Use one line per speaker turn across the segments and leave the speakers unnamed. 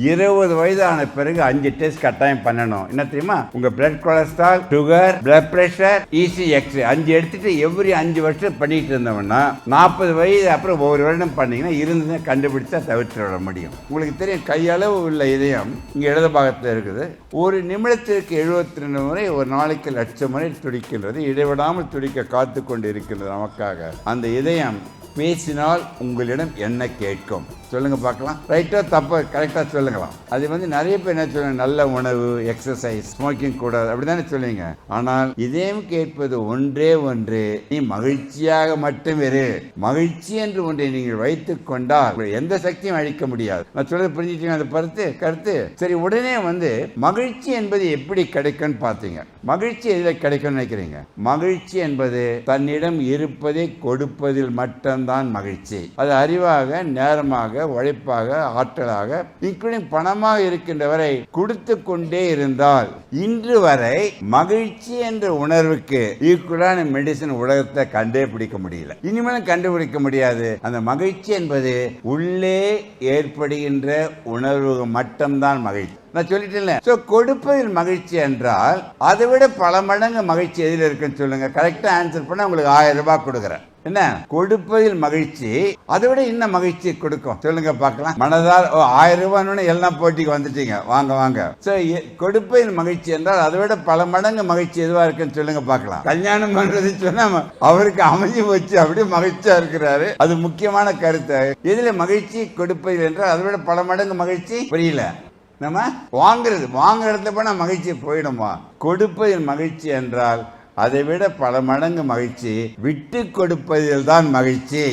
20 வயது ஆன பிறகு 5 டெஸ்ட் கட்டாயம் பண்ணணும். என்ன தெரியுமா? உங்க blood cholesterol, sugar, blood pressure, ECG 5 எடுத்துட்டு எவ்ரி 5 வருஷம் பண்ணிட்டு இருந்தோம்னா 40 வயது அப்புறம் ஒவ்வொரு வருடம் பண்ணீங்கன்னா இருந்து கண்டுபிடிச்சா தவிர்த்து விட முடியும். உங்களுக்கு தெரியும், கையளவு உள்ள இதயம் இங்க இடது பாகத்தில் இருக்குது. ஒரு நிமிடத்திற்கு 72 முறை, ஒரு நாளைக்கு 1,00,000 முறை துடிக்கின்றது. இடைவிடாமல் துடிக்க காத்து கொண்டு இருக்கின்றது நமக்காக. அந்த இதயம் பேசினால் உங்களிடம் என்ன கேட்கும்? சொல்லுங்க பார்க்கலாம். ரைட்டா தப்பா கரெக்டா சொல்லுங்களாம். அது நிறைய பேர் என்ன சொல்லுங்க, நல்ல உணவு, எக்ஸசைஸ், ஸ்மோக்கிங் கூடாது அப்படிதானே சொல்லுவீங்க. ஆனால் இதயம் கேட்பது ஒன்றே ஒன்று, நீ மகிழ்ச்சியாக மட்டும் இரு. மகிழ்ச்சி என்று ஒன்றை நீங்கள் வைத்துக் கொண்டால் எந்த சக்தியும் அழிக்க முடியாது. நான் சொல்றது புரிஞ்சுட்டீங்க அந்த கருத்து? சரி, உடனே மகிழ்ச்சி என்பது எப்படி கிடைக்கும்னு பார்த்தீங்க. மகிழ்ச்சி எதில் கிடைக்கும்னு நினைக்கிறீங்க? மகிழ்ச்சி என்பது தன்னிடம் இருப்பதை கொடுப்பதில் மட்டும்தான் மகிழ்ச்சி. அது அறிவாக, நேரமாக, உழைப்பாக, ஆற்றலாக, இன்க்ளூடிங் பணமாக இருக்கின்ற வரை கொடுத்து கொண்டே இருந்தால் இன்று வரை மகிழ்ச்சி என்ற உணர்வுக்கு ஈக்குவலான மெடிசன் உலகத்தை கண்டே பிடிக்க முடியல, இனிமேலும் கண்டுபிடிக்க முடியாது. அந்த மகிழ்ச்சி என்பது உள்ளே ஏற்படுகின்ற உணர்வு மட்டும்தான் மகிழ்ச்சி. நான் சொல்லிட்டேன். கொடுப்பதில் மகிழ்ச்சி என்றால் அதை விட பல மடங்கு மகிழ்ச்சி எதில் இருக்குன்னு சொல்லுங்க. கரெக்டா ஆன்சர் பண்ண உங்களுக்கு 1000 ரூபாய் கொடுக்குறேன். என்ன கொடுப்பதில் மகிழ்ச்சி அதை விட இன்னும் மகிழ்ச்சி கொடுக்கும்? சொல்லுங்க பார்க்கலாம். மனதால் 1000 ரூபாய் எல்லாம் போட்டிக்கு வந்துட்டீங்க, வாங்க. கொடுப்பதில் மகிழ்ச்சி என்றால் அதை விட பல மடங்கு மகிழ்ச்சி எதுவா இருக்குன்னு சொல்லுங்க பார்க்கலாம். கல்யாணம் பண்றது சொன்னா அவருக்கு அமைஞ்சு வச்சு அப்படியே மகிழ்ச்சியா இருக்கிறாரு. அது முக்கியமான கருத்து. எதுல மகிழ்ச்சி கொடுப்பதில் என்றால் அதை விட பல மடங்கு மகிழ்ச்சி. புரியல? நம்ம வாங்குற இடத்துல போனா மகிழ்ச்சி போயிடுமா? கொடுப்பதில் மகிழ்ச்சி என்றால் அதை விட பல மடங்கு மகிழ்ச்சி விட்டு கொடுப்பதில் தான் மகிழ்ச்சி.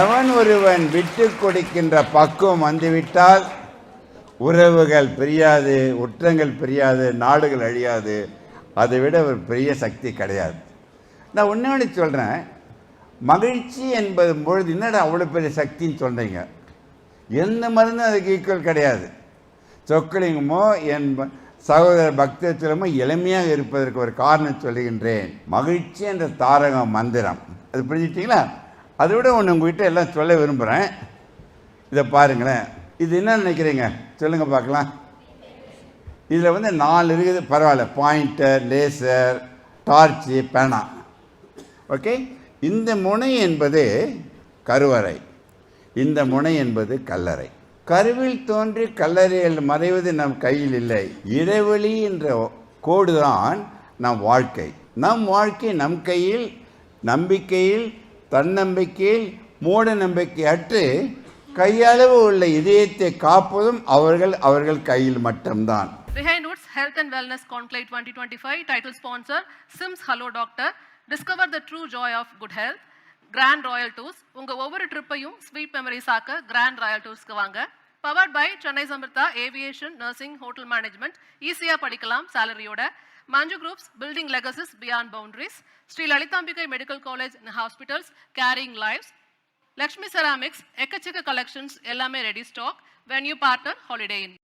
எவன் ஒருவன் விட்டு கொடுக்கின்ற பக்குவம் வந்துவிட்டால் உறவுகள் பிரியாது, உற்றங்கள் பிரியாது, நாடுகள் அழியாது. அதை விட ஒரு பெரிய சக்தி கிடையாது. நான் ஒன்று சொல்றேன், மகிழ்ச்சி என்பது பொழுது என்னடா அவ்வளோ பெரிய சக்தின்னு சொல்றீங்க. எந்த மருந்தும் அதுக்கு ஈக்குவல் கிடையாது. சொக்கலிங்கமோ என் சகோதர பக்தத்திலமோ எளிமையாக இருப்பதற்கு ஒரு காரணம் சொல்லுகின்றேன். மகிழ்ச்சி என்ற தாரக மந்திரம், அது புரிஞ்சுட்டீங்களா? அதை விட ஒன்று உங்ககிட்ட எல்லாம் சொல்ல விரும்புகிறேன். இதை பாருங்களேன். இது என்ன நினைக்கிறீங்க சொல்லுங்க பார்க்கலாம். இதில் 4 இருக்குது, பரவாயில்ல. பாயிண்டர், லேசர், டார்ச்சு, பேனா. ஓகே. இந்த முனை என்பது கருவறை, இந்த முனை என்பது கல்லறை. கருவில் தோன்றி கல்லறையில் மறைவது நம் கையில் இல்லை. இடைவெளி என்ற கோடுதான் நம் வாழ்க்கை. நம் வாழ்க்கை நம் கையில். நம்பிக்கையில், தன்னம்பிக்கையில், மூட நம்பிக்கை அற்று கையளவு உள்ள இதயத்தை காப்பதும் அவர்கள் கையில் மட்டும்தான்.
Behind Roots Health and Wellness Conclave 2025 title sponsor Sims Hello Doctor. Discover the true joy of good health. Grand Royal Tours. உங்க ஒவ்வொரு ட்ரிப்பையும் ஸ்வீட் மெமரிஸ் ஆக்க Grand Royal Toursக்கு வாங்க. Powered by Chennai Sampradha aviation, nursing, hotel management. ஈஸியா படிக்கலாம் சாலரியோட. Manju groups, building legacies beyond boundaries. Sri Lalithambigai medical college and hospitals, caring lives. Lakshmi ceramics, எக்கச்சக்க கலெக்ஷன்ஸ், எல்லாமே ready stock. Venue partner Holiday இன்.